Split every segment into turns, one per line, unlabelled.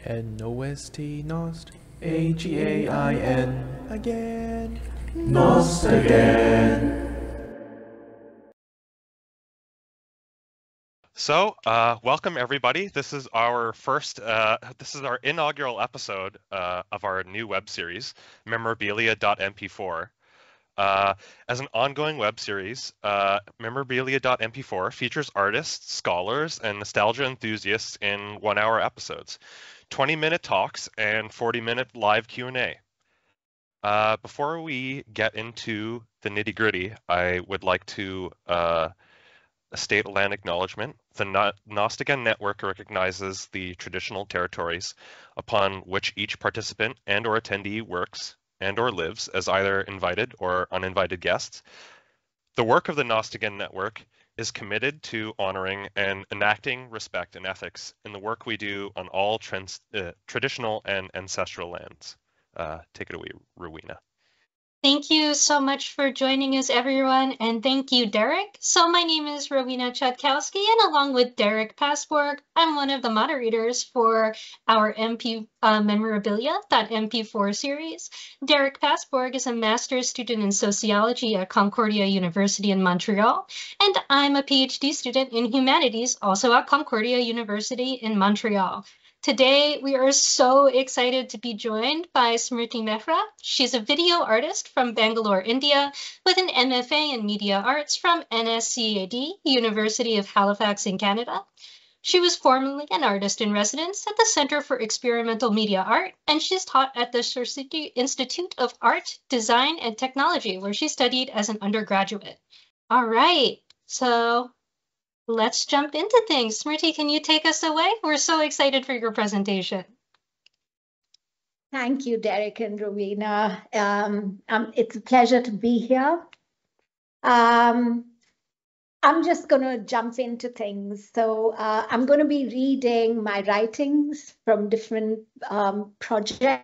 N-O-S-T, Nost, A-G-A-I-N, again, Nostagain.
So, welcome everybody. This is our inaugural episode of our new web series, memorabilia.mp4. As an ongoing web series, memorabilia.mp4 features artists, scholars, and nostalgia enthusiasts in 1-hour episodes, 20-minute talks, and 40-minute live Q&A. Before we get into the nitty-gritty, I would like to state a land acknowledgement. The Nostagain network recognizes the traditional territories upon which each participant and or attendee works and or lives as either invited or uninvited guests. The work of the Nostagain network is committed to honoring and enacting respect and ethics in the work we do on all traditional and ancestral lands. Take it away, Rowena.
Thank you so much for joining us, everyone, and thank you, Derek. So my name is Rowena Chutkowski, and along with Derek Passborg, I'm one of the moderators for our memorabilia.mp4 series. Derek Passborg is a master's student in sociology at Concordia University in Montreal, and I'm a PhD student in humanities, also at Concordia University in Montreal. Today, we are so excited to be joined by Smriti Mehra. She's a video artist from Bangalore, India, with an MFA in Media Arts from NSCAD, University of Halifax in Canada. She was formerly an artist in residence at the Center for Experimental Media Art, and she's taught at the Smriti Institute of Art, Design, and Technology, where she studied as an undergraduate. All right, so let's jump into things. Smriti, can you take us away? We're so excited for your presentation.
Thank you, Derek and Rowena. It's a pleasure to be here. I'm just going to jump into things. So I'm going to be reading my writings from different projects.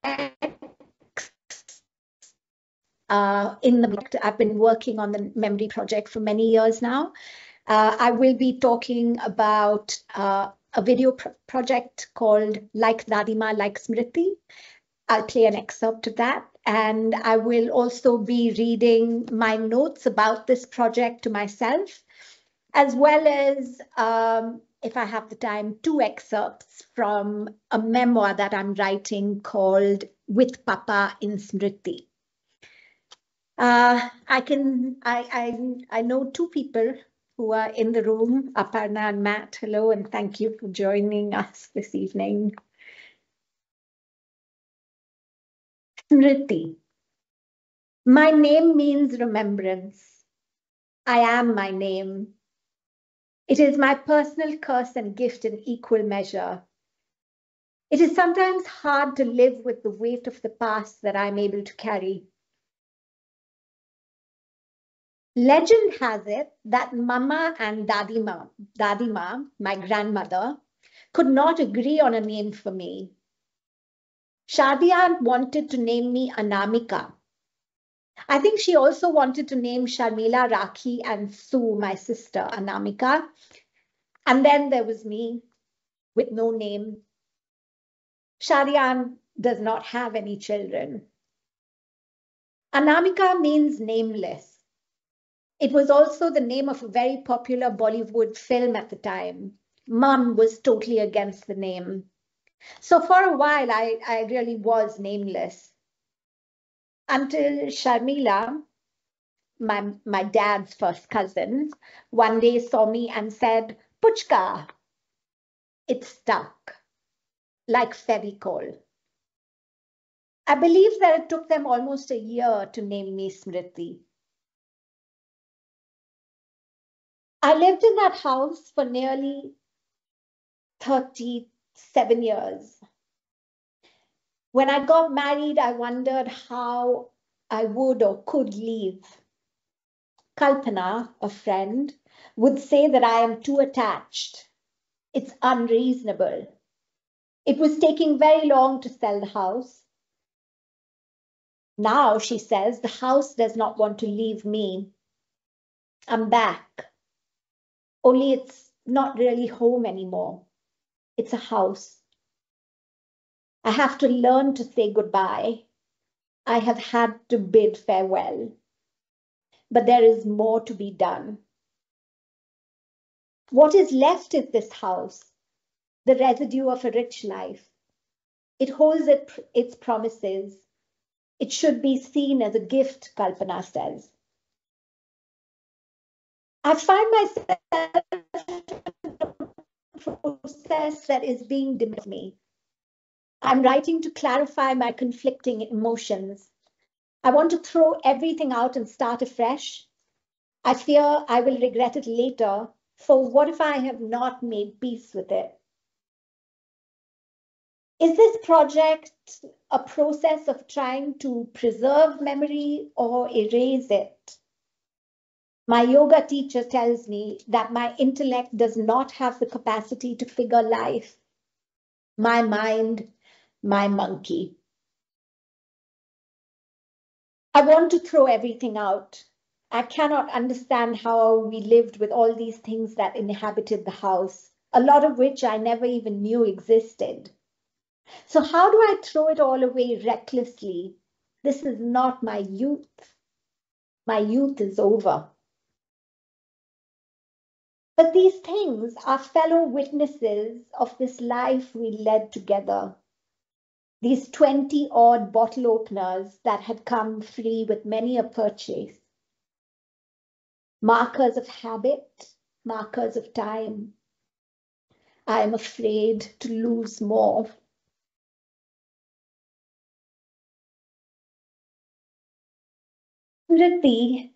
In the book, I've been working on the memory project for many years now. I will be talking about a video project called Like Dadima, Like Smriti. I'll play an excerpt of that. And I will also be reading my notes about this project to myself, as well as, if I have the time, 2 excerpts from a memoir that I'm writing called With Papa in Smriti. I know 2 people who are in the room, Aparna and Matt. Hello, and thank you for joining us this evening. Smriti. My name means remembrance. I am my name. It is my personal curse and gift in equal measure. It is sometimes hard to live with the weight of the past that I'm able to carry. Legend has it that Mama and Dadima, my grandmother, could not agree on a name for me. Shadiya wanted to name me Anamika. I think she also wanted to name Sharmila, Rakhi, and Sue, my sister, Anamika. And then there was me with no name. Shadiya does not have any children. Anamika means nameless. It was also the name of a very popular Bollywood film at the time. Mum was totally against the name. So for a while, I really was nameless. Until Sharmila, my dad's first cousin, one day saw me and said, Puchka. It stuck, like Fevicol. I believe that it took them almost a year to name me Smriti. I lived in that house for nearly 37 years. When I got married, I wondered how I would or could leave. Kalpana, a friend, would say that I am too attached. It's unreasonable. It was taking very long to sell the house. Now, she says, the house does not want to leave me. I'm back. Only it's not really home anymore. It's a house. I have to learn to say goodbye. I have had to bid farewell. But there is more to be done. What is left is this house, the residue of a rich life. It holds its promises. It should be seen as a gift, Kalpana says. I find myself in a process that is being demanded of me. I'm writing to clarify my conflicting emotions. I want to throw everything out and start afresh. I fear I will regret it later, for what if I have not made peace with it? Is this project a process of trying to preserve memory or erase it? My yoga teacher tells me that my intellect does not have the capacity to figure life. My mind, my monkey. I want to throw everything out. I cannot understand how we lived with all these things that inhabited the house, a lot of which I never even knew existed. So how do I throw it all away recklessly? This is not my youth. My youth is over. But these things are fellow witnesses of this life we led together. These 20-odd bottle openers that had come free with many a purchase. Markers of habit, markers of time. I am afraid to lose more. Smriti,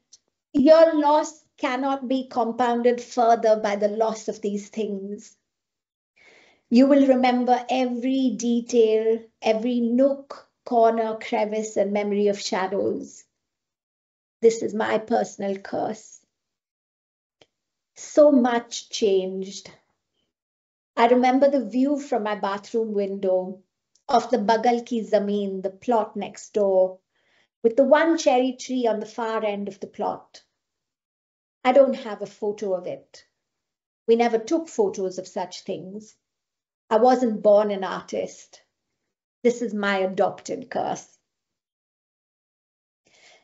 your loss cannot be compounded further by the loss of these things. You will remember every detail, every nook, corner, crevice, and memory of shadows. This is my personal curse. So much changed. I remember the view from my bathroom window of the Bagal Ki Zameen, the plot next door, with the one cherry tree on the far end of the plot. I don't have a photo of it. We never took photos of such things. I wasn't born an artist. This is my adopted curse.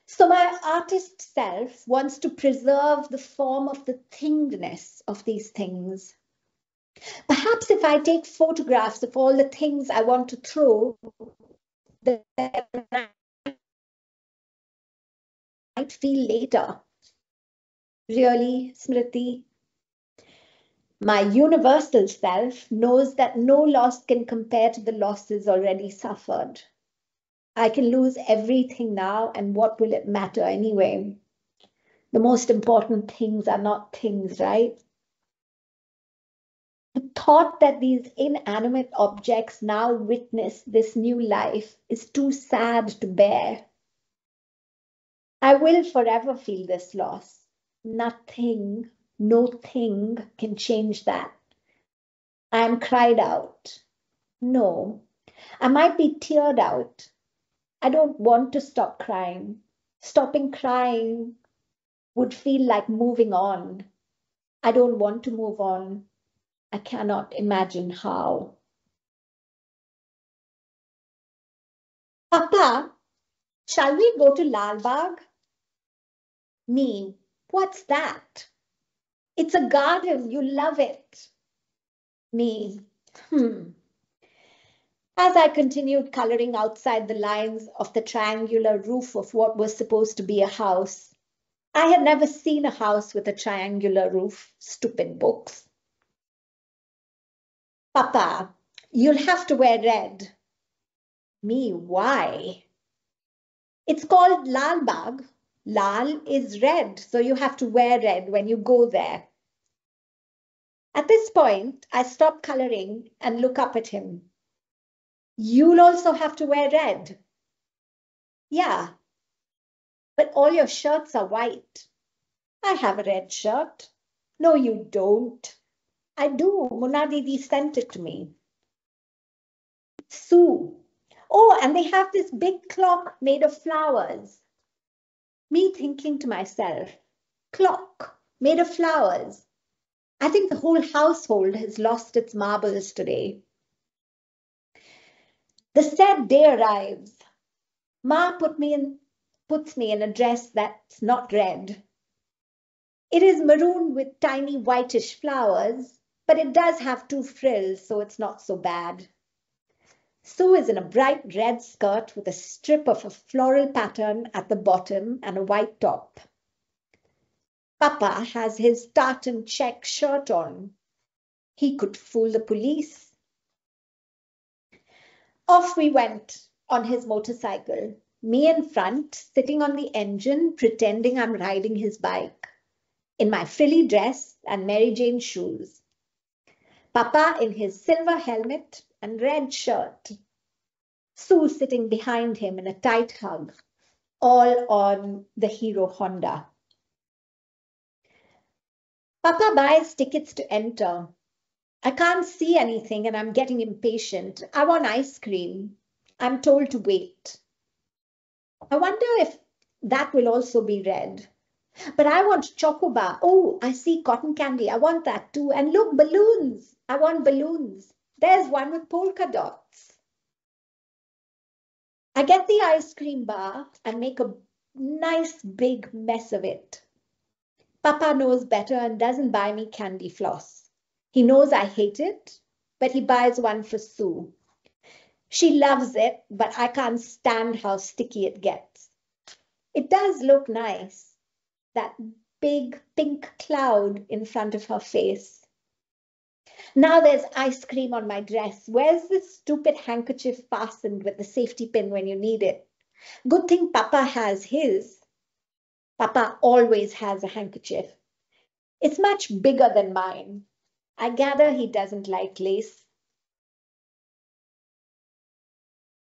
So my artist self wants to preserve the form of the thingness of these things. Perhaps if I take photographs of all the things I want to throw, then I might feel later. Really, Smriti? My universal self knows that no loss can compare to the losses already suffered. I can lose everything now, and what will it matter anyway? The most important things are not things, right? The thought that these inanimate objects now witness this new life is too sad to bear. I will forever feel this loss. Nothing, no thing can change that. I am cried out. No, I might be teared out. I don't want to stop crying. Stopping crying would feel like moving on. I don't want to move on. I cannot imagine how. Papa, shall we go to Lal Bagh? Me, what's that? It's a garden, you love it. Me, As I continued coloring outside the lines of the triangular roof of what was supposed to be a house, I had never seen a house with a triangular roof. Stupid books. Papa, you'll have to wear red. Me, why? It's called Lal Bagh. Lal is red, so you have to wear red when you go there. At this point, I stop coloring and look up at him. You'll also have to wear red. Yeah, but all your shirts are white. I have a red shirt. No, you don't. I do. Mona Didi sent it to me. Sue. Oh, and they have this big clock made of flowers. Me thinking to myself, clock made of flowers. I think the whole household has lost its marbles today. The said day arrives. Ma puts me in a dress that's not red. It is maroon with tiny whitish flowers, but it does have 2 frills, so it's not so bad. Sue is in a bright red skirt with a strip of a floral pattern at the bottom and a white top. Papa has his tartan check shirt on. He could fool the police. Off we went on his motorcycle, me in front, sitting on the engine, pretending I'm riding his bike, in my frilly dress and Mary Jane shoes. Papa in his silver helmet and red shirt. Sue sitting behind him in a tight hug, all on the Hero Honda. Papa buys tickets to enter. I can't see anything and I'm getting impatient. I want ice cream. I'm told to wait. I wonder if that will also be red. But I want chocobar. Oh, I see cotton candy. I want that too. And look, balloons. I want balloons. There's one with polka dots. I get the ice cream bar and make a nice big mess of it. Papa knows better and doesn't buy me candy floss. He knows I hate it, but he buys one for Sue. She loves it, but I can't stand how sticky it gets. It does look nice, that big pink cloud in front of her face. Now there's ice cream on my dress. Where's this stupid handkerchief fastened with the safety pin when you need it? Good thing Papa has his. Papa always has a handkerchief. It's much bigger than mine. I gather he doesn't like lace.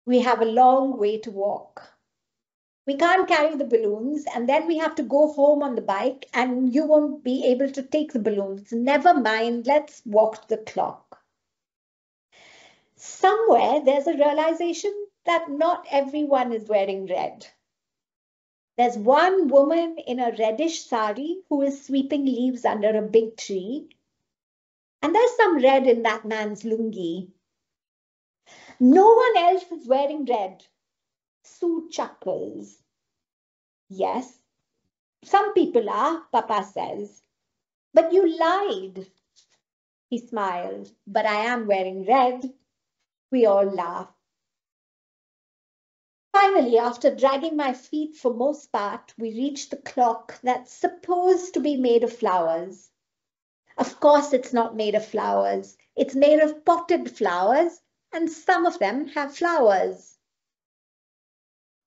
We have a long way to walk. We can't carry the balloons, and then we have to go home on the bike, and you won't be able to take the balloons. Never mind, let's walk the clock. Somewhere there's a realization that not everyone is wearing red. There's one woman in a reddish sari who is sweeping leaves under a big tree. And there's some red in that man's lungi. No one else is wearing red. Sue chuckles. Yes, some people are, Papa says. But you lied. He smiles. But I am wearing red. We all laugh. Finally, after dragging my feet for most part, we reach the clock that's supposed to be made of flowers. Of course, it's not made of flowers. It's made of potted flowers, and some of them have flowers.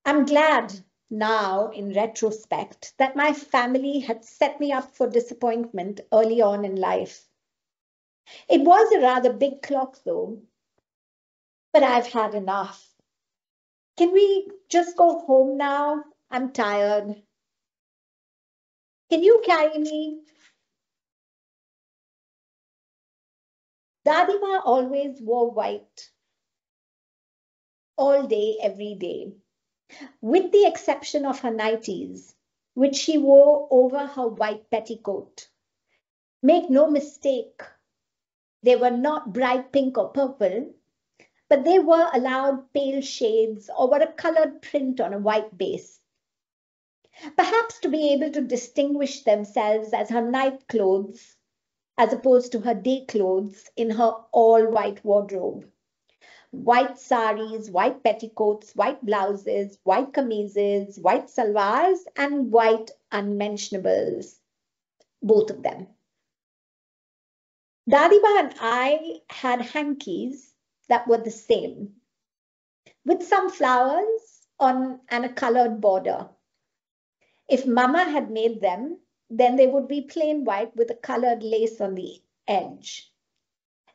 I'm glad now, in retrospect, that my family had set me up for disappointment early on in life. It was a rather big clock, though, but I've had enough. Can we just go home now? I'm tired. Can you carry me? Dadima always wore white all day, every day, with the exception of her nighties, which she wore over her white petticoat. Make no mistake, they were not bright pink or purple, but they were allowed pale shades or were a colored print on a white base. Perhaps to be able to distinguish themselves as her night clothes, as opposed to her day clothes in her all-white wardrobe. White saris, white petticoats, white blouses, white kameezes, white salwars, and white unmentionables, both of them. Dadima and I had hankies that were the same, with some flowers on and a colored border. If Mama had made them, then they would be plain white with a colored lace on the edge,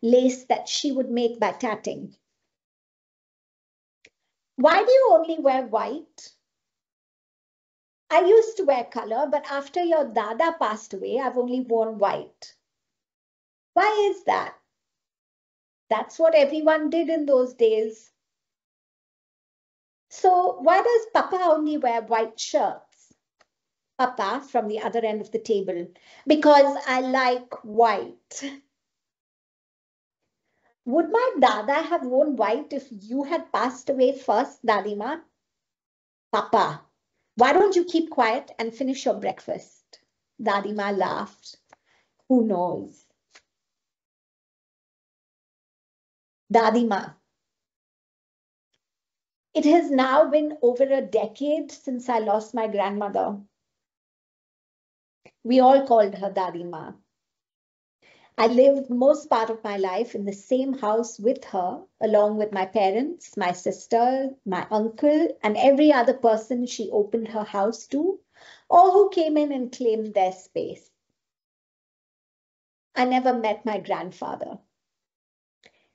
lace that she would make by tatting. Why do you only wear white? I used to wear color, but after your Dada passed away, I've only worn white. Why is that? That's what everyone did in those days. So why does Papa only wear white shirts? Papa from the other end of the table. Because I like white. Would my dada have worn white if you had passed away first, Dadima? Papa, why don't you keep quiet and finish your breakfast? Dadima laughed. Who knows? Dadima, it has now been over a decade since I lost my grandmother. We all called her Dadima. I lived most part of my life in the same house with her, along with my parents, my sister, my uncle, and every other person she opened her house to, or who came in and claimed their space. I never met my grandfather.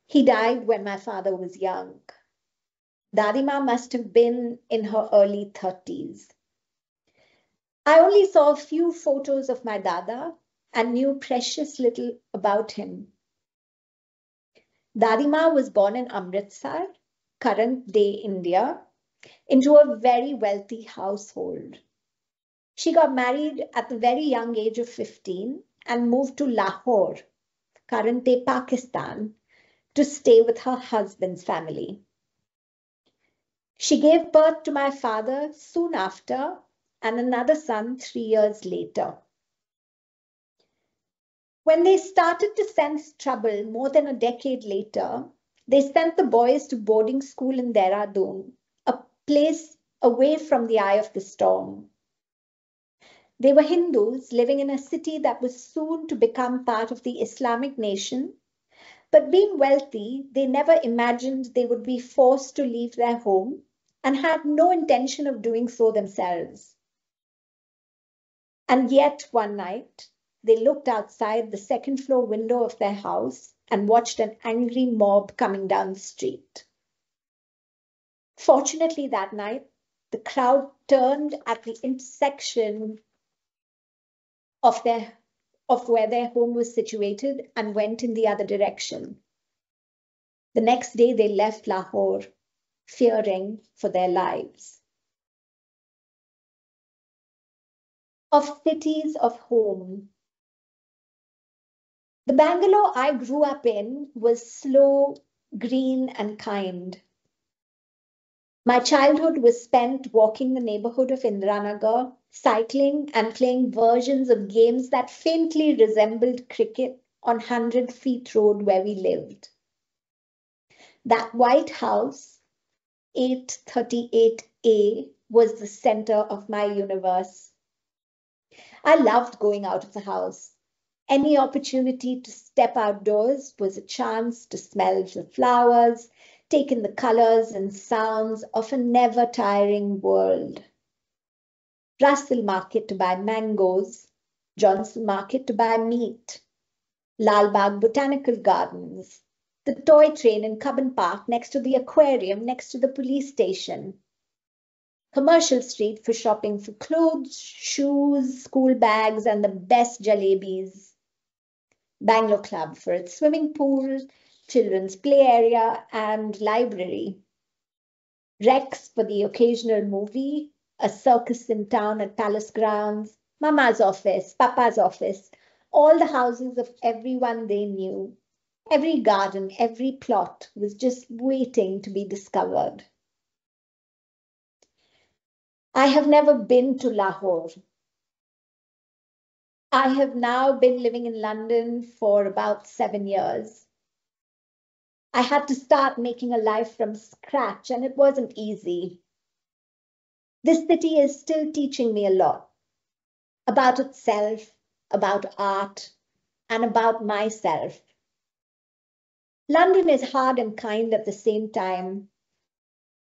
He died when my father was young. Dadima must have been in her early 30s. I only saw a few photos of my dada and knew precious little about him. Dadima was born in Amritsar, current-day India, into a very wealthy household. She got married at the very young age of 15 and moved to Lahore, current-day Pakistan, to stay with her husband's family. She gave birth to my father soon after and another son 3 years later. When they started to sense trouble more than a decade later, they sent the boys to boarding school in Dehradun, a place away from the eye of the storm. They were Hindus living in a city that was soon to become part of the Islamic nation, but being wealthy, they never imagined they would be forced to leave their home and had no intention of doing so themselves. And yet one night, they looked outside the second floor window of their house and watched an angry mob coming down the street. Fortunately, that night, the crowd turned at the intersection of where their home was situated and went in the other direction. The next day, they left Lahore, fearing for their lives. Of cities of home, the Bangalore I grew up in was slow, green, and kind. My childhood was spent walking the neighborhood of Indiranagar, cycling and playing versions of games that faintly resembled cricket on 100 Feet Road where we lived. That white house, 838A, was the center of my universe. I loved going out of the house. Any opportunity to step outdoors was a chance to smell the flowers, take in the colors and sounds of a never-tiring world. Russell Market to buy mangoes, Johnson Market to buy meat, Lal Bagh Botanical Gardens, the toy train in Cubbon Park next to the aquarium next to the police station, Commercial Street for shopping for clothes, shoes, school bags, and the best jalebis. Bangalore Club for its swimming pool, children's play area, and library. Rex for the occasional movie, a circus in town at Palace Grounds, Mama's office, Papa's office, all the houses of everyone they knew. Every garden, every plot was just waiting to be discovered. I have never been to Lahore. I have now been living in London for about 7 years. I had to start making a life from scratch, and it wasn't easy. This city is still teaching me a lot about itself, about art, and about myself. London is hard and kind at the same time.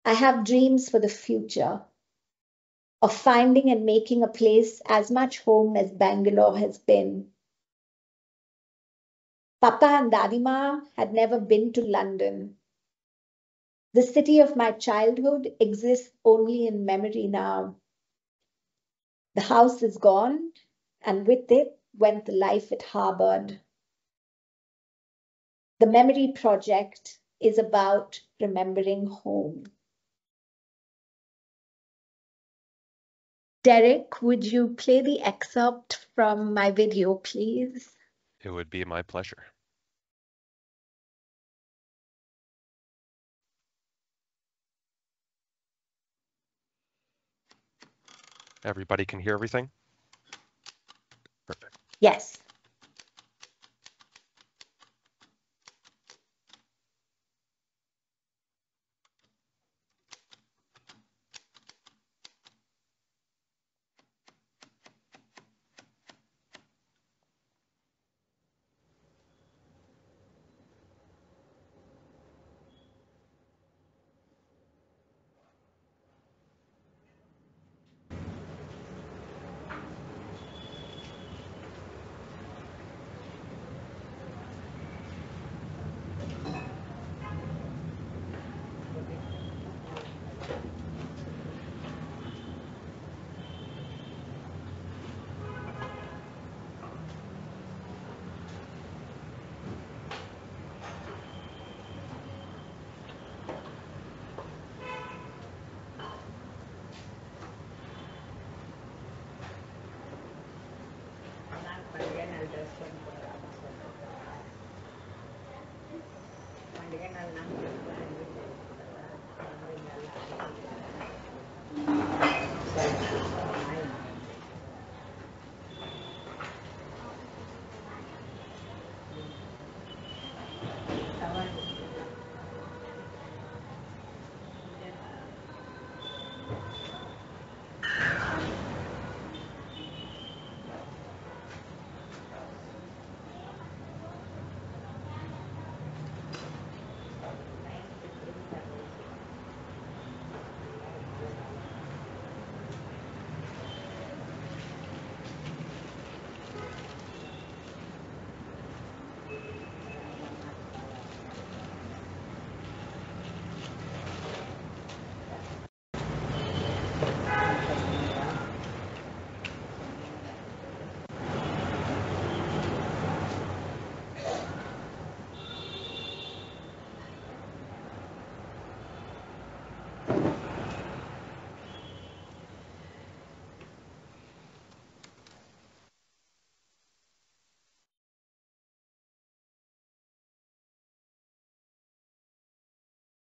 I have dreams for the future, of finding and making a place as much home as Bangalore has been. Papa and Dadima had never been to London. The city of my childhood exists only in memory now. The house is gone, and with it went the life it harbored. The memory project is about remembering home. Derek, would you play the excerpt from my video, please?
It would be my pleasure. Everybody can hear everything? Perfect.
Yes.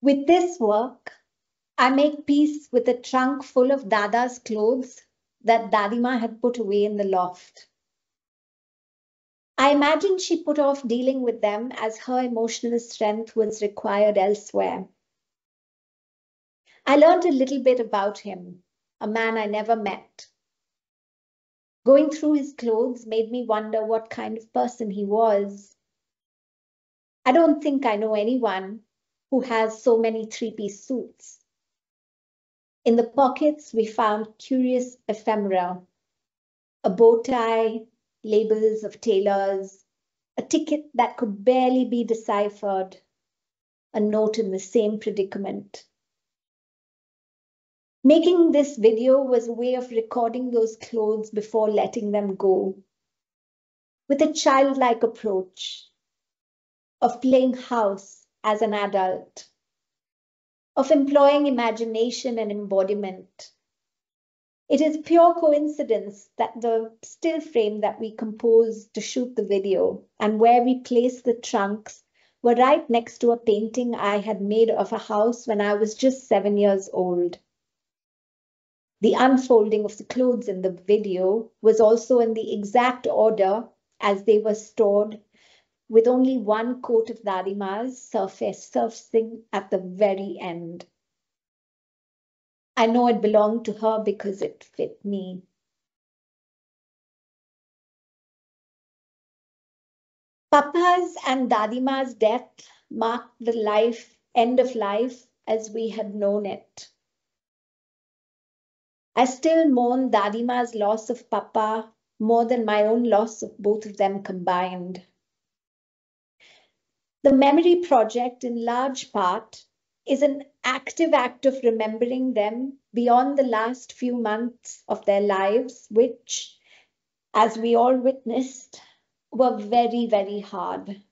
With this work, I make peace with a trunk full of Dada's clothes that Dadima had put away in the loft. I imagine she put off dealing with them as her emotional strength was required elsewhere. I learned a little bit about him, a man I never met. Going through his clothes made me wonder what kind of person he was. I don't think I know anyone who has so many three-piece suits. In the pockets, we found curious ephemera, a bow tie, labels of tailors, a ticket that could barely be deciphered, a note in the same predicament. Making this video was a way of recording those clothes before letting them go, with a childlike approach, of playing house as an adult, of employing imagination and embodiment. It is pure coincidence that the still frame that we composed to shoot the video and where we placed the trunks were right next to a painting I had made of a house when I was just 7 years old. The unfolding of the clothes in the video was also in the exact order as they were stored, with only one coat of Dadima's surfacing at the very end. I know it belonged to her because it fit me. Papa's and Dadima's death marked the end of life as we had known it. I still mourn Dadima's loss of Papa more than my own loss of both of them combined. The memory project, in large part, is an active act of remembering them beyond the last few months of their lives, which, as we all witnessed, were very, very hard.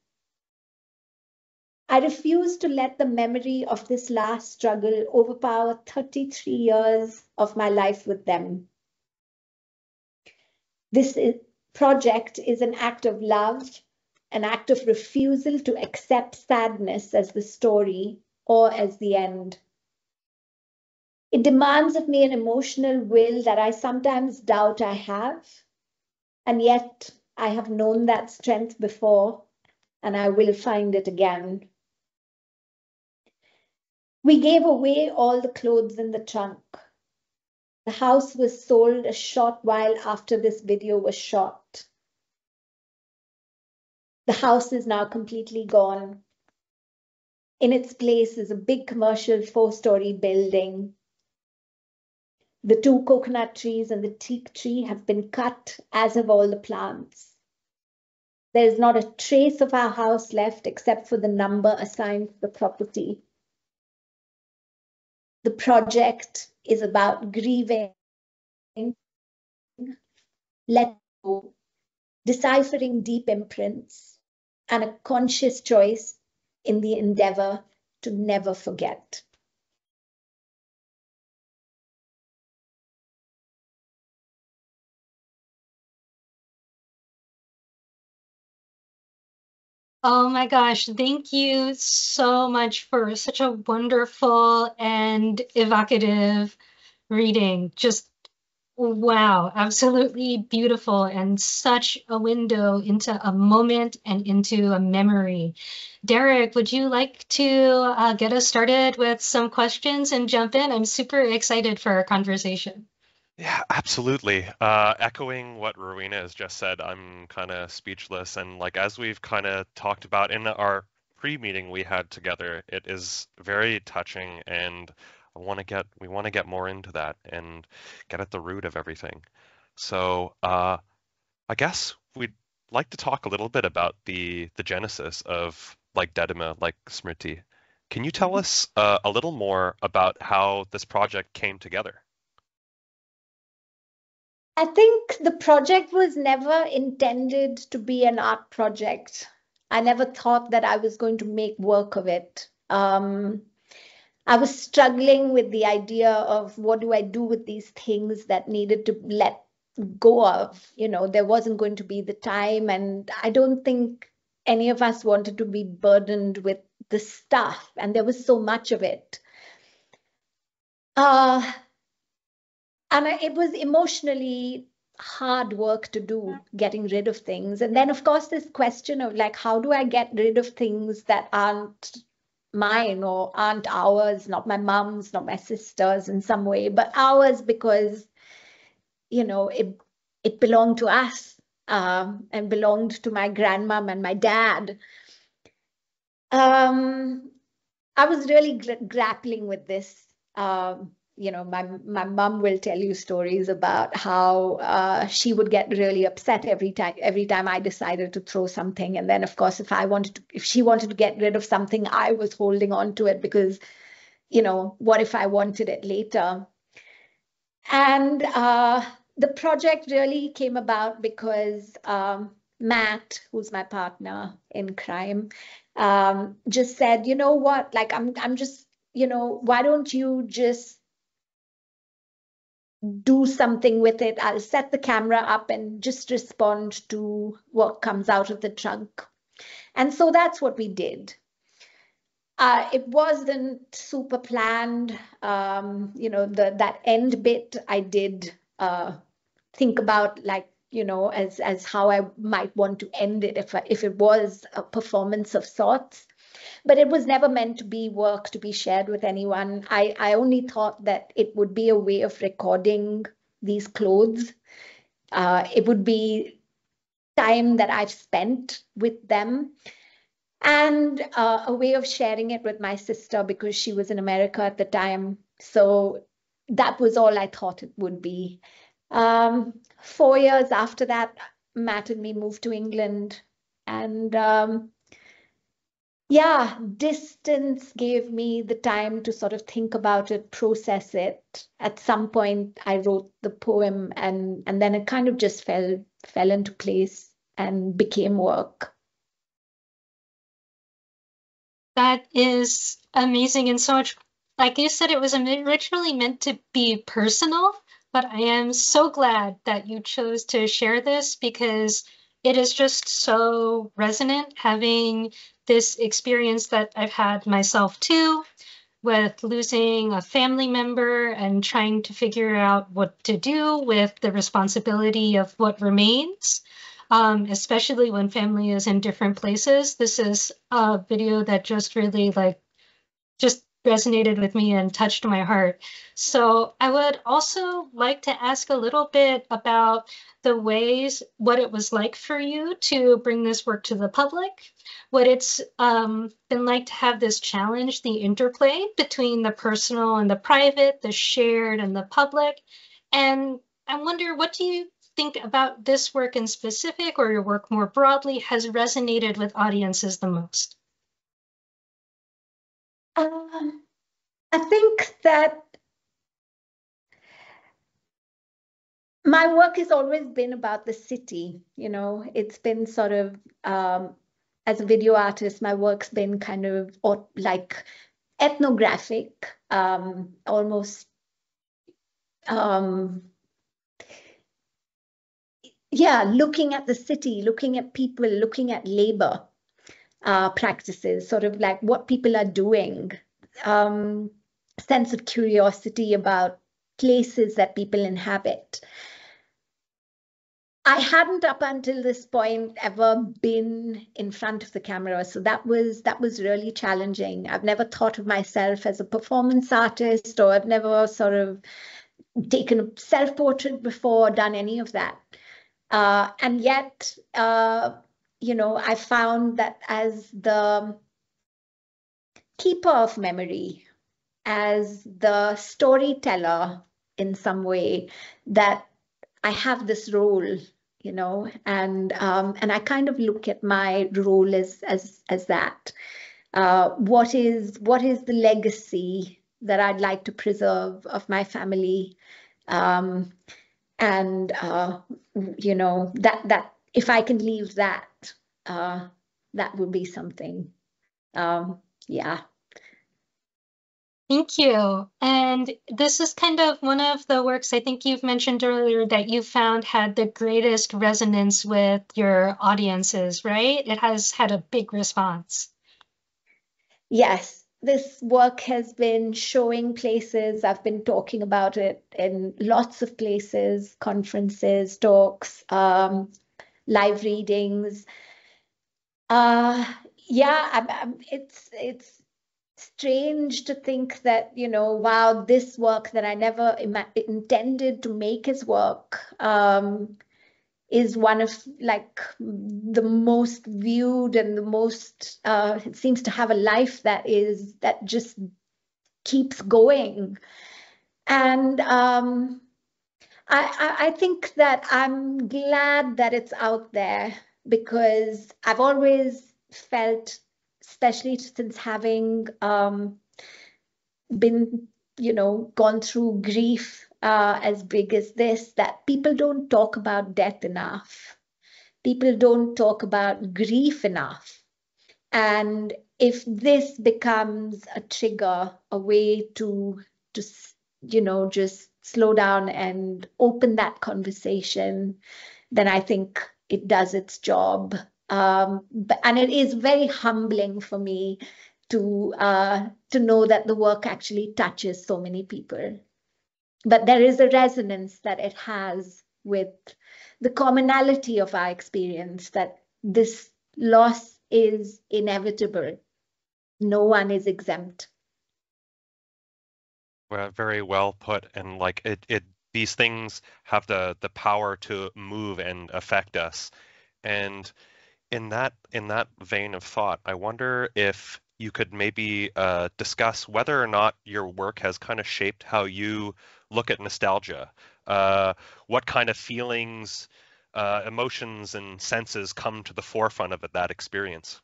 I refuse to let the memory of this last struggle overpower 33 years of my life with them. This project is an act of love, an act of refusal to accept sadness as the story or as the end. It demands of me an emotional will that I sometimes doubt I have. And yet I have known that strength before, and I will find it again. We gave away all the clothes in the trunk. The house was sold a short while after this video was shot. The house is now completely gone. In its place is a big commercial 4-story building. The 2 coconut trees and the teak tree have been cut, as have all the plants. There is not a trace of our house left except for the number assigned to the property. The project is about grieving, letting go, deciphering deep imprints, and a conscious choice in the endeavor to never forget.
Oh my gosh, thank you so much for such a wonderful and evocative reading. Just wow, absolutely beautiful and such a window into a moment and into a memory. Derek, would you like to get us started with some questions and jump in? I'm super excited for our conversation.
Yeah, absolutely. Echoing what Rowena has just said, I'm kind of speechless. And like as we've kind of talked about in our pre-meeting we had together, it is very touching, and we want to get more into that and get at the root of everything. So I guess we'd like to talk a little bit about the genesis of Like Dadima, like Smriti. Can you tell us a little more about how this project came together?
I think the project was never intended to be an art project. I never thought that I was going to make work of it. I was struggling with the idea of what do I do with these things that needed to let go of. There wasn't going to be the time, and I don't think any of us wanted to be burdened with the stuff, and there was so much of it. And it was emotionally hard work to do, getting rid of things. And then, of course, this question of like, how do I get rid of things that aren't mine or aren't ours, not my mom's, not my sister's in some way, but ours because, it belonged to us and belonged to my grandmom and my dad. I was really grappling with this. My mom will tell you stories about how she would get really upset every time I decided to throw something. And then, of course, if she wanted to get rid of something, I was holding on to it because, what if I wanted it later? And the project really came about because Matt, who's my partner in crime, just said, you know what, like I'm just, why don't you just do something with it? I'll set the camera up and just respond to what comes out of the trunk. And so that's what we did. It wasn't super planned. That end bit I did think about, like, as how I might want to end it if it was a performance of sorts. But it was never meant to be work to be shared with anyone. I only thought that it would be a way of recording these clothes. It would be time that I've spent with them, and a way of sharing it with my sister because she was in America at the time. So that was all I thought it would be. 4 years after that, Matt and me moved to England, and yeah, distance gave me the time to sort of think about it, process it. At some point, I wrote the poem, and then it kind of just fell into place and became work.
That is amazing and so much, like you said, it was originally meant to be personal, but I am so glad that you chose to share this because it is just so resonant having this experience that I've had myself too, with losing a family member and trying to figure out what to do with the responsibility of what remains, especially when family is in different places. This is a video that just really just resonated with me and touched my heart. So I would also like to ask a little bit about the ways, what it was like for you to bring this work to the public, what it's been like to have this challenge, the interplay between the personal and the private, the shared and the public. And I wonder, what do you think about this work in specific, or your work more broadly, has resonated with audiences the most?
I think that my work has always been about the city. It's been sort of, as a video artist, my work's been kind of like ethnographic, almost, looking at the city, looking at people, looking at labor practices, sort of like what people are doing, sense of curiosity about places that people inhabit. I hadn't up until this point ever been in front of the camera, so that was really challenging. I've never thought of myself as a performance artist, or I've never sort of taken a self-portrait before, done any of that. And yet, I found that as the keeper of memory, as the storyteller in some way, that I have this role, and I kind of look at my role as that. What is the legacy that I'd like to preserve of my family? And that if I can leave that, that would be something. Yeah.
Thank you. And this is kind of one of the works I think you've mentioned earlier that you found had the greatest resonance with your audiences, right? It has had a big response.
Yes, this work has been showing places. I've been talking about it in lots of places, conferences, talks, live readings. It's strange to think that, wow, this work that I never intended to make as work is one of like the most viewed and the most, it seems to have a life that just keeps going. And I think that I'm glad that it's out there, because I've always felt, especially since having been, gone through grief as big as this, that people don't talk about death enough. People don't talk about grief enough. And if this becomes a trigger, a way to just slow down and open that conversation, then I think it does its job. And it is very humbling for me to know that the work actually touches so many people. But there is a resonance that it has with the commonality of our experience, that this loss is inevitable. No one is exempt.
Well, very well put. And like these things have the power to move and affect us. And in that vein of thought, I wonder if you could maybe discuss whether or not your work has kind of shaped how you look at nostalgia. What kind of feelings, emotions, and senses come to the forefront of that experience?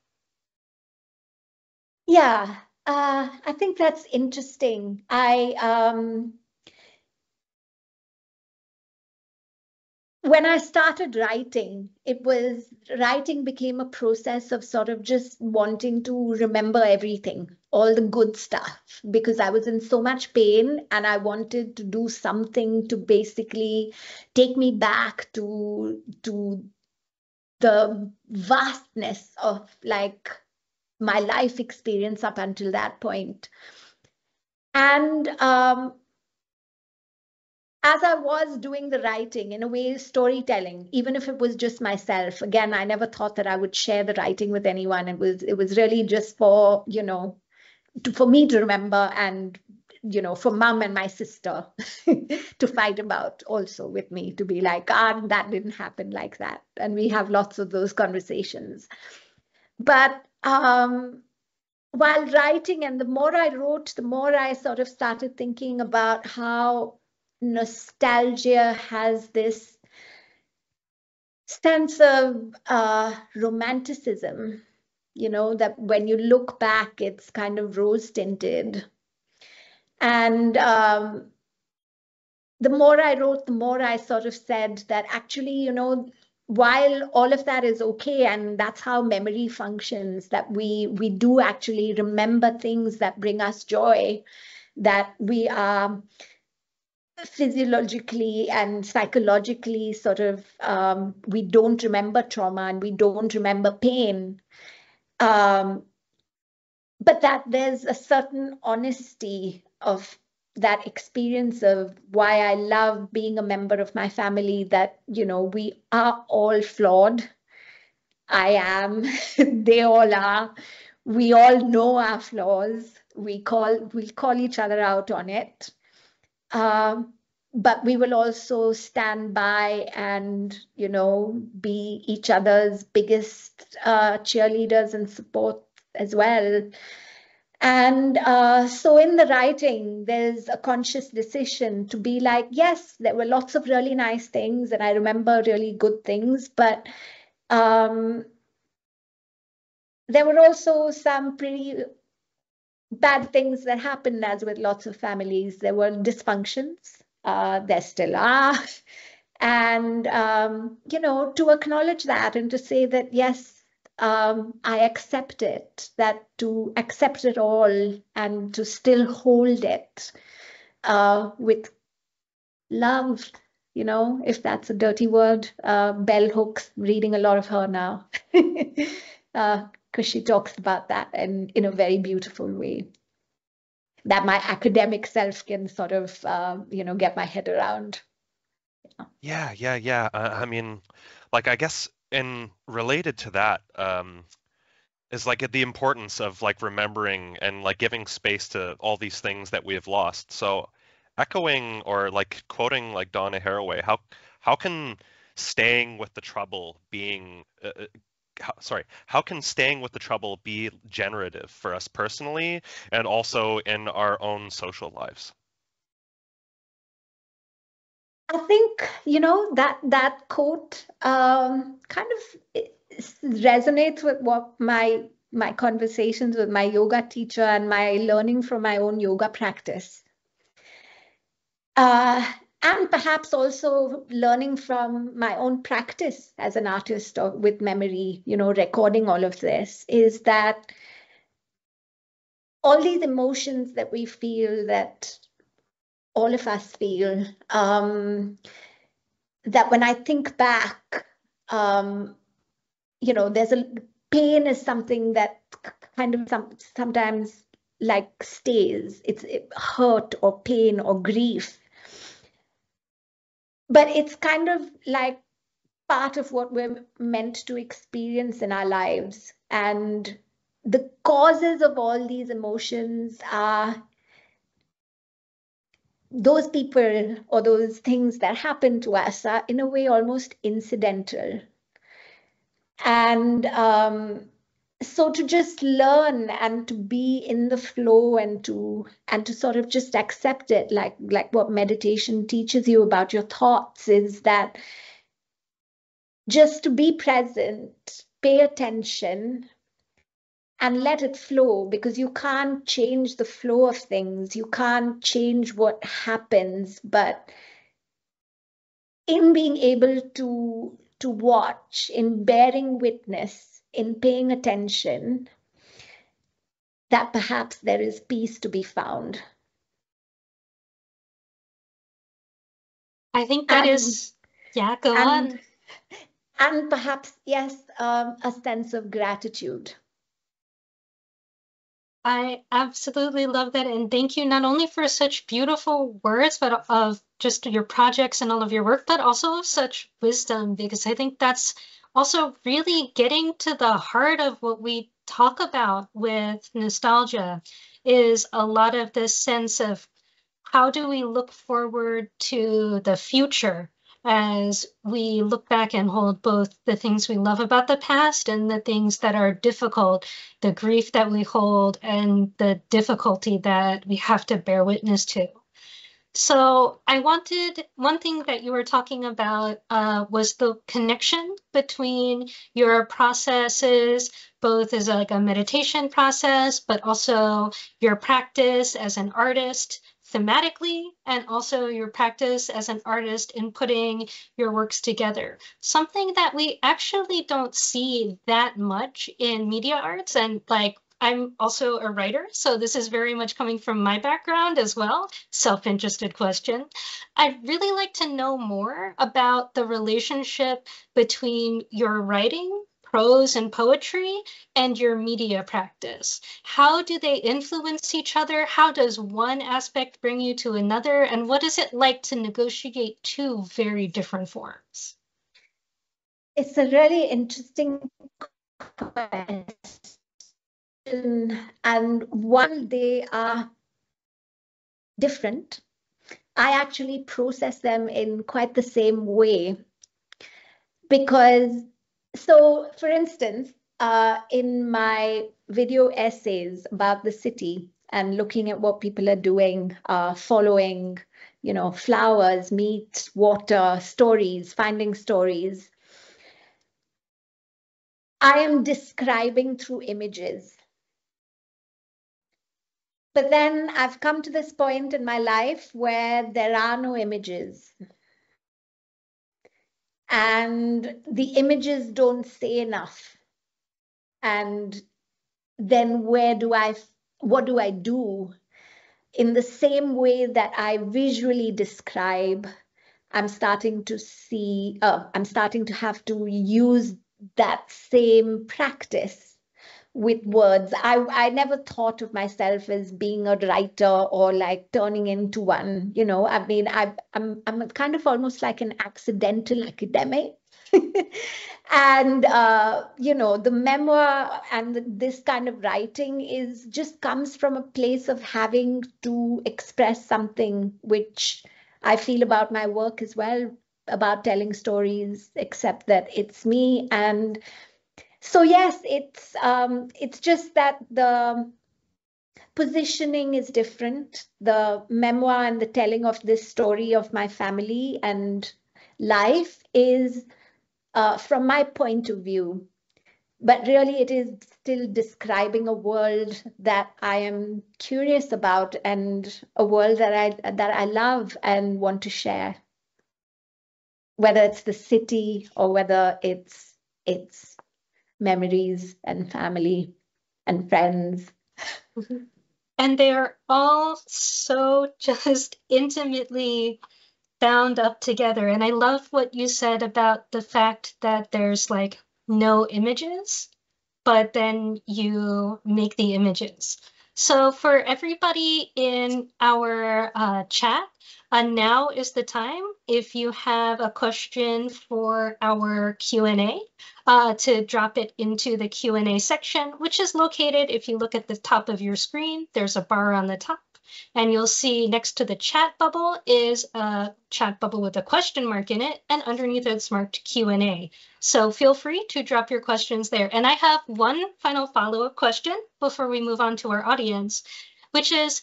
Yeah, I think that's interesting. When I started writing, writing became a process of sort of just wanting to remember everything, all the good stuff, because I was in so much pain and I wanted to do something to basically take me back to the vastness of like my life experience up until that point. And as I was doing the writing, in a way, storytelling, even if it was just myself, again, I never thought that I would share the writing with anyone. It was really just for, for me to remember, and for mom and my sister to fight about also with me, to be like, that didn't happen like that. And we have lots of those conversations. But while writing, and the more I wrote, the more I sort of started thinking about how nostalgia has this sense of romanticism, that when you look back, it's kind of rose tinted. And the more I wrote, the more I sort of said that actually, while all of that is okay, and that's how memory functions, that we do actually remember things that bring us joy, that we are physiologically and psychologically sort of we don't remember trauma and we don't remember pain, um, but that there's a certain honesty of that experience of why I love being a member of my family, that we are all flawed. I am, they all are. We all know our flaws. We'll call each other out on it. Um, but we will also stand by and, be each other's biggest cheerleaders and support as well. And so in the writing, there's a conscious decision to be like, yes, there were lots of really nice things, and I remember really good things, but um, there were also some pretty bad things that happened, as with lots of families. There were dysfunctions, there still are. And, to acknowledge that and to say that, yes, I accept it, that to accept it all and to still hold it with love, if that's a dirty word. Bell Hooks, reading a lot of her now, because she talks about that and in a very beautiful way that my academic self can sort of, get my head around.
Yeah. I mean, like, I guess, and related to that, is like the importance of like remembering and like giving space to all these things that we have lost. So, echoing or like quoting like Donna Haraway, how can staying with the trouble being how can staying with the trouble be generative for us personally and also in our own social lives?
I think, that quote kind of resonates with what my conversations with my yoga teacher and my learning from my own yoga practice. Uh, and perhaps also learning from my own practice as an artist or with memory, recording all of this, is that all these emotions that we feel, that all of us feel, that when I think back, um, there's a pain is something that kind of sometimes like stays. It's hurt or pain or grief, but it's kind of like part of what we're meant to experience in our lives. And the causes of all these emotions are those people or those things that happen to us are in a way almost incidental. And so to just learn and to be in the flow and to sort of just accept it, like what meditation teaches you about your thoughts, is that just to be present, pay attention, and let it flow, because you can't change the flow of things. You can't change what happens, but in being able to watch, in bearing witness, in paying attention, that perhaps there is peace to be found.
I think that
And
is, yeah, go
and
on.
and perhaps, yes, a sense of gratitude.
I absolutely love that. And thank you not only for such beautiful words, but of just your projects and all of your work, but also such wisdom, because I think that's also really getting to the heart of what we talk about with nostalgia is a lot of this sense of how do we look forward to the future as we look back and hold both the things we love about the past and the things that are difficult, the grief that we hold and the difficulty that we have to bear witness to. So I wanted, one thing that you were talking about was the connection between your processes, both as like a meditation process, but also your practice as an artist thematically, and also your practice as an artist in putting your works together. Something that we actually don't see that much in media arts, and like I'm also a writer, so this is very much coming from my background as well. Self-interested question. I'd really like to know more about the relationship between your writing, prose and poetry, and your media practice. How do they influence each other? How does one aspect bring you to another? And what is it like to negotiate two very different forms?
It's a really interesting question. And while they are different, I actually process them in quite the same way. Because, so for instance, in my video essays about the city and looking at what people are doing, following, flowers, meat, water, stories, finding stories, I am describing through images. But then I've come to this point in my life where there are no images. And the images don't say enough. And then what do I do? In the same way that I visually describe, I'm starting to have to use that same practice with words. I never thought of myself as being a writer or like turning into one. I mean, I'm kind of almost like an accidental academic. And the memoir and this kind of writing is just comes from a place of having to express something which I feel about my work as well, about telling stories, except that it's me. And so yes, it's just that the positioning is different. The memoir and the telling of this story of my family and life is from my point of view, but really it is still describing a world that I am curious about and a world that I love and want to share, whether it's the city or whether it's memories and family and friends.
And they're all so just intimately bound up together. And I love what you said about the fact that there's like no images, but then you make the images. So for everybody in our chat, now is the time. If you have a question for our Q&A, to drop it into the Q&A section, which is located, if you look at the top of your screen, there's a bar on the top. And you'll see next to the chat bubble is a chat bubble with a question mark in it, and underneath it's marked Q&A. So feel free to drop your questions there. And I have one final follow-up question before we move on to our audience, which is,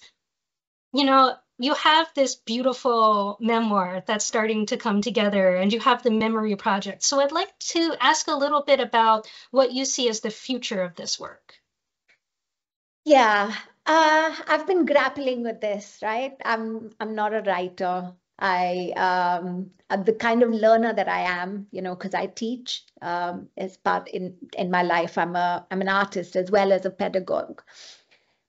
you have this beautiful memoir that's starting to come together, and you have the memory project. So I'd like to ask a little bit about what you see as the future of this work.
Yeah, I've been grappling with this, right? I'm not a writer. The kind of learner that I am, because I teach as part in my life. I'm an artist as well as a pedagogue.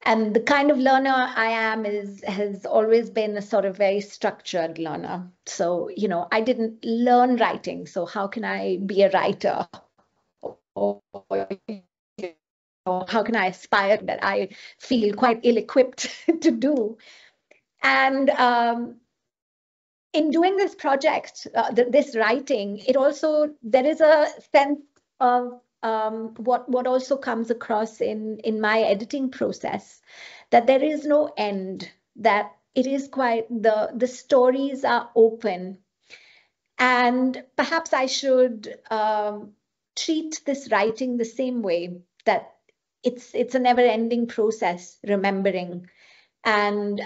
And the kind of learner I am has always been a sort of very structured learner. So, I didn't learn writing, so how can I be a writer? Or how can I aspire that I feel quite ill-equipped to do. And in doing this project, this writing, there is a sense of what also comes across in my editing process, that there is no end, that it is quite, the stories are open. And perhaps I should treat this writing the same way, that it's a never-ending process, remembering, and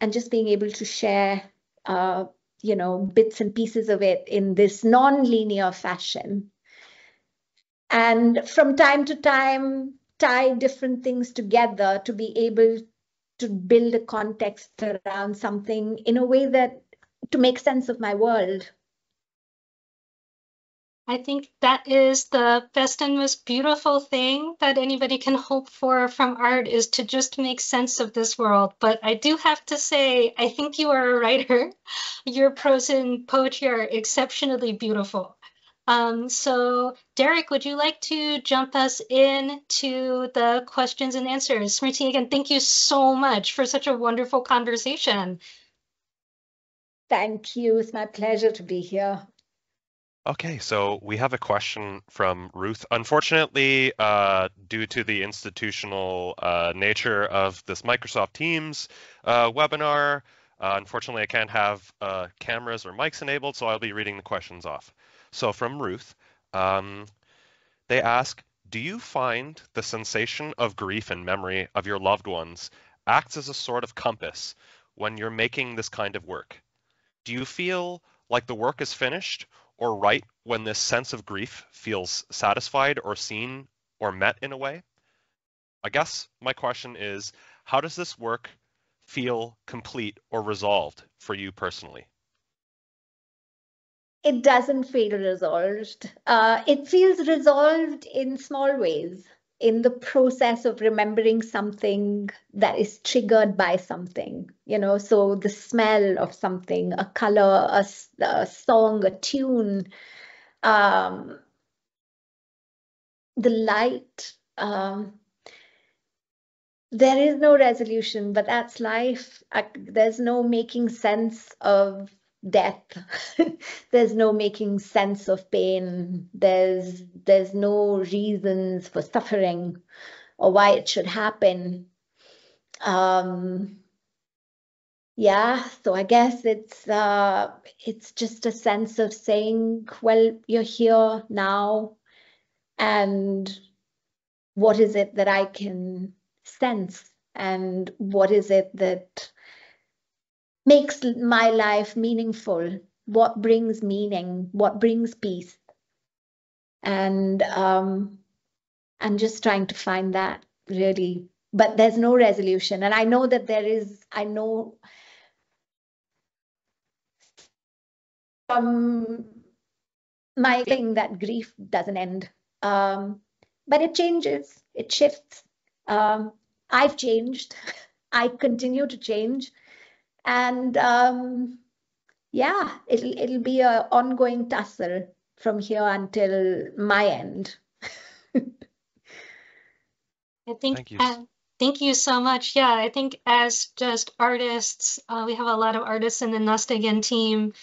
just being able to share bits and pieces of it in this non-linear fashion. And from time to time, tie different things together to be able to build a context around something in a way that to make sense of my world.
I think that is the best and most beautiful thing that anybody can hope for from art, is to just make sense of this world. But I do have to say, I think you are a writer. Your prose and poetry are exceptionally beautiful. So Derek, would you like to jump us into the questions and answers? Smriti, again, thank you so much for such a wonderful conversation.
Thank you. It's my pleasure to be here.
Okay, so we have a question from Ruth. Unfortunately, due to the institutional nature of this Microsoft Teams webinar, unfortunately I can't have cameras or mics enabled, so I'll be reading the questions off. So from Ruth, they ask, do you find the sensation of grief and memory of your loved ones acts as a sort of compass when you're making this kind of work? Do you feel like the work is finished or right when this sense of grief feels satisfied or seen or met in a way? I guess my question is, how does this work feel complete or resolved for you personally?
It doesn't feel resolved. It feels resolved in small ways, in the process of remembering something that is triggered by something, so the smell of something, a color, a song, a tune, the light. There is no resolution, but that's life. There's no making sense of death. There's no making sense of pain. There's no reasons for suffering or why it should happen. Yeah, so I guess it's just a sense of saying, well, you're here now, and what is it that I can sense, and what is it that makes my life meaningful, what brings meaning, what brings peace. And I'm just trying to find that, really, but there's no resolution. And I know that I know from my thing that grief doesn't end, but it changes, it shifts. I've changed. I continue to change, and yeah, it'll be an ongoing tussle from here until my end.
I think,
Thank you.
thank you so much. Yeah, I think as just artists, we have a lot of artists in the Nostagain team.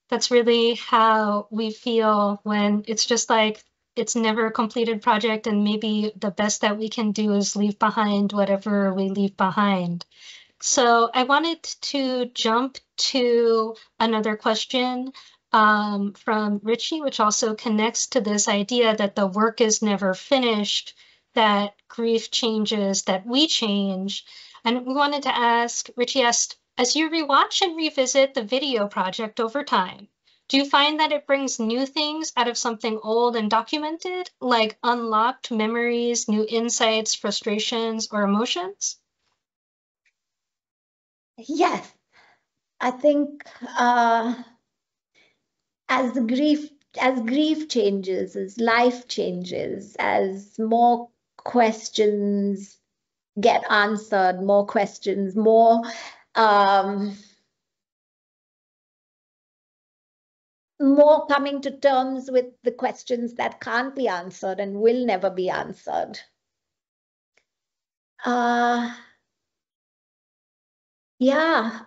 That's really how we feel when it's just like, it's never a completed project, and maybe the best that we can do is leave behind whatever we leave behind. So I wanted to jump to another question from Richie, which also connects to this idea that the work is never finished, that grief changes, that we change. And we wanted to ask, Richie asked, as you rewatch and revisit the video project over time, do you find that it brings new things out of something old and documented, like unlocked memories, new insights, frustrations, or emotions?
Yes, I think as grief changes, as life changes, as more questions get answered, more questions, more coming to terms with the questions that can't be answered and will never be answered. Yeah,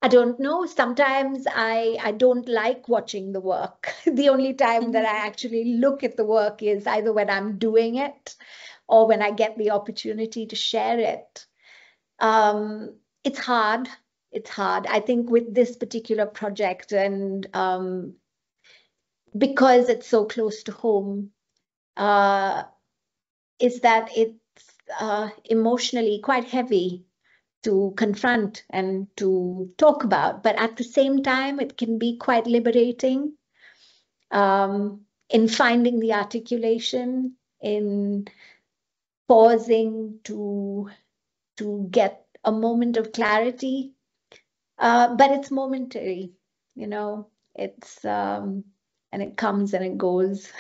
I don't know. Sometimes I don't like watching the work. The only time that I actually look at the work is either when I'm doing it or when I get the opportunity to share it. It's hard. It's hard. I think with this particular project and because it's so close to home, is that it's emotionally quite heavy to confront and to talk about. But at the same time, it can be quite liberating in finding the articulation, in pausing to get a moment of clarity. But it's momentary, you know, it's and it comes and it goes.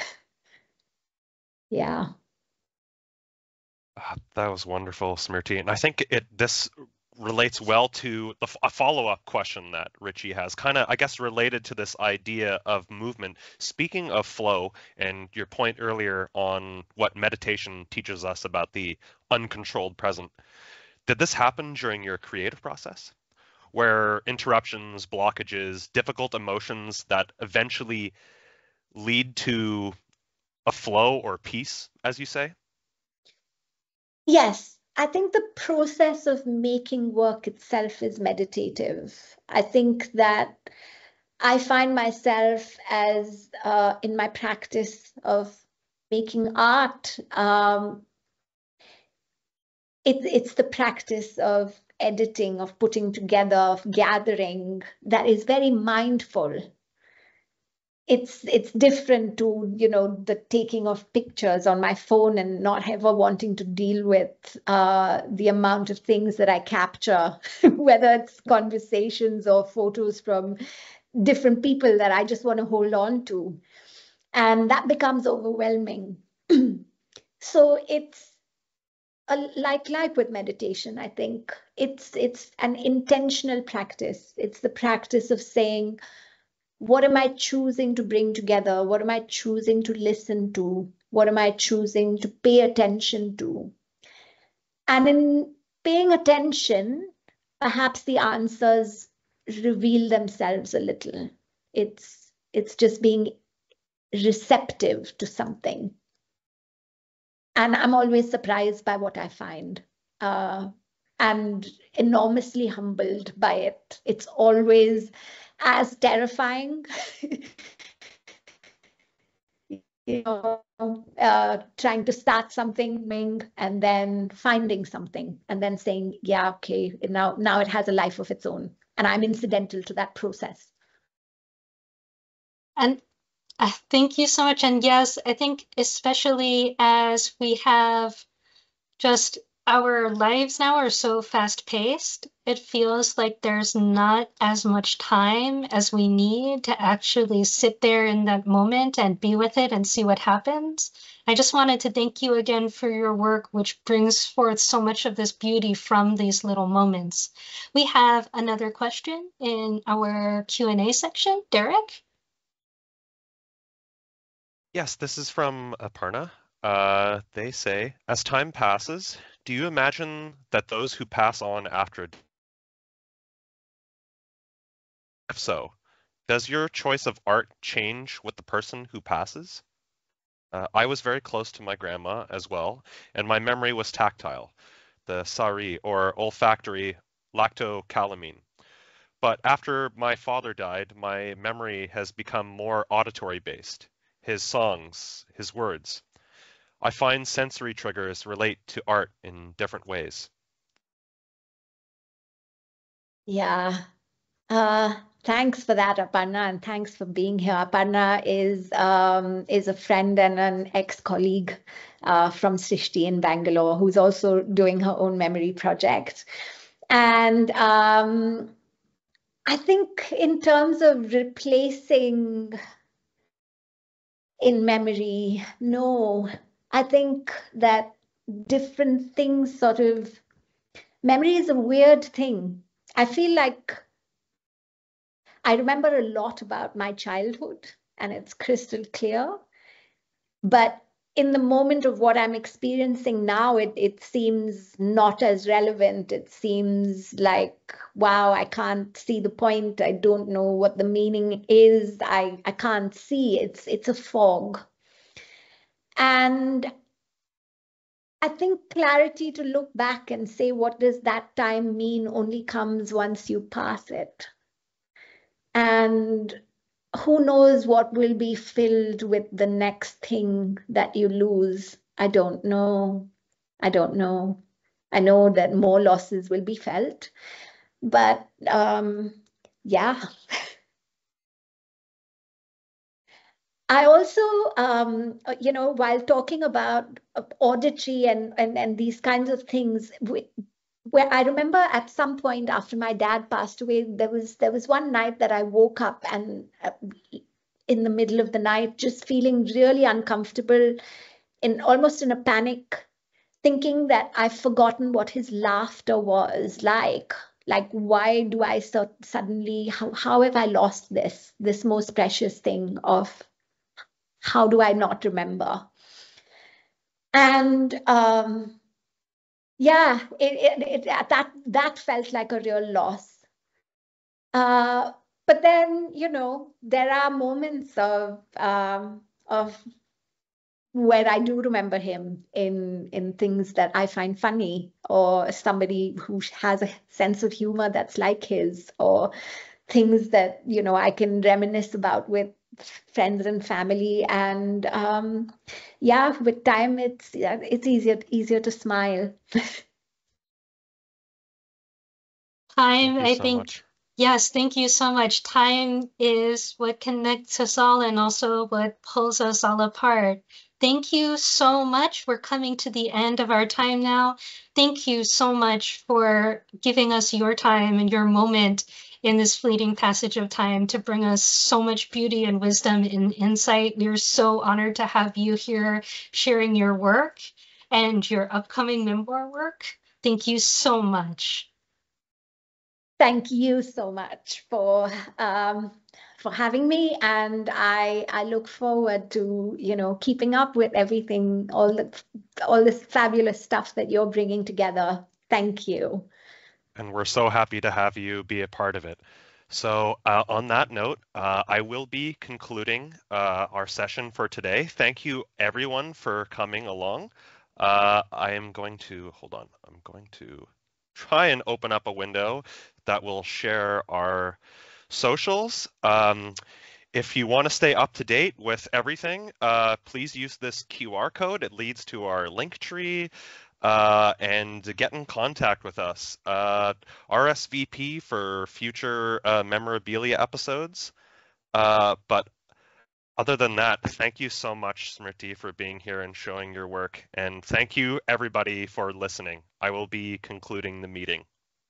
Yeah.
That was wonderful, Smriti. And I think this relates well to a follow-up question that Richie has, kind of, I guess, related to this idea of movement. Speaking of flow, and your point earlier on what meditation teaches us about the uncontrolled present, did this happen during your creative process, where interruptions, blockages, difficult emotions that eventually lead to a flow or peace, as you say?
Yes, I think the process of making work itself is meditative. I think that I find myself as in my practice of making art, it's the practice of editing, of putting together, of gathering that is very mindful. It's different to, you know, the taking of pictures on my phone and not ever wanting to deal with the amount of things that I capture, whether it's conversations or photos from different people that I just want to hold on to. And that becomes overwhelming. So it's like with meditation, I think it's an intentional practice. It's the practice of saying, what am I choosing to bring together? What am I choosing to listen to? What am I choosing to pay attention to? And in paying attention, perhaps the answers reveal themselves a little. It's just being receptive to something. And I'm always surprised by what I find, and enormously humbled by it. It's always as terrifying, you know, trying to start something and then finding something and then saying, yeah, okay, now it has a life of its own, and I'm incidental to that process.
And thank you so much. And yes, I think especially as we have just our lives now are so fast paced, it feels like there's not as much time as we need to actually sit there in that moment and be with it and see what happens. I just wanted to thank you again for your work, which brings forth so much of this beauty from these little moments. We have another question in our Q&A section. Derek?
Yes, this is from Aparna. They say, as time passes, do you imagine that those who pass on after, if so, does your choice of art change with the person who passes? I was very close to my grandma as well, and my memory was tactile, the sari or olfactory lactocalamine. But after my father died, my memory has become more auditory based. His songs, his words. I find sensory triggers relate to art in different ways.
Yeah. Thanks for that, Aparna, and thanks for being here. Aparna is a friend and an ex-colleague from Srishti in Bangalore, who's also doing her own memory project. And I think in terms of replacing in memory, no. I think that different things sort of, memory is a weird thing. I feel like I remember a lot about my childhood and it's crystal clear, but in the moment of what I'm experiencing now, it seems not as relevant. It seems like, wow, I can't see the point. I don't know what the meaning is. I can't see. It's a fog. And I think clarity to look back and say, what does that time mean, only comes once you pass it. And who knows what will be filled with the next thing that you lose. I don't know. I don't know. I know that more losses will be felt, but yeah. I also, while talking about auditory and these kinds of things, where I remember at some point after my dad passed away, there was one night that I woke up and in the middle of the night, just feeling really uncomfortable, almost in a panic, thinking that I've forgotten what his laughter was like. Like, why do I suddenly, how have I lost this most precious thing of, how do I not remember? And yeah, that felt like a real loss. But then, there are moments of where I do remember him in things that I find funny, or somebody who has a sense of humor that's like his, or things that I can reminisce about with friends and family. And yeah, with time it's easier to smile.
Time,
Thank you
I
so
think,
much.
yes, thank you so much. Time is what connects us all and also what pulls us all apart. Thank you so much. We're coming to the end of our time now. Thank you so much for giving us your time and your moment in this fleeting passage of time to bring us so much beauty and wisdom and insight. We're so honored to have you here sharing your work and your upcoming memoir work. Thank you so much.
Thank you so much for having me, and I look forward to keeping up with everything, all this fabulous stuff that you're bringing together. Thank you.
And we're so happy to have you be a part of it. So on that note, I will be concluding our session for today. Thank you everyone for coming along. I am going to, hold on, I'm going to try and open up a window that will share our socials. If you want to stay up to date with everything, please use this QR code. It leads to our link tree, and get in contact with us. RSVP for future memorabilia episodes. But other than that, thank you so much, Smriti, for being here and showing your work. And thank you, everybody, for listening. I will be concluding the meeting.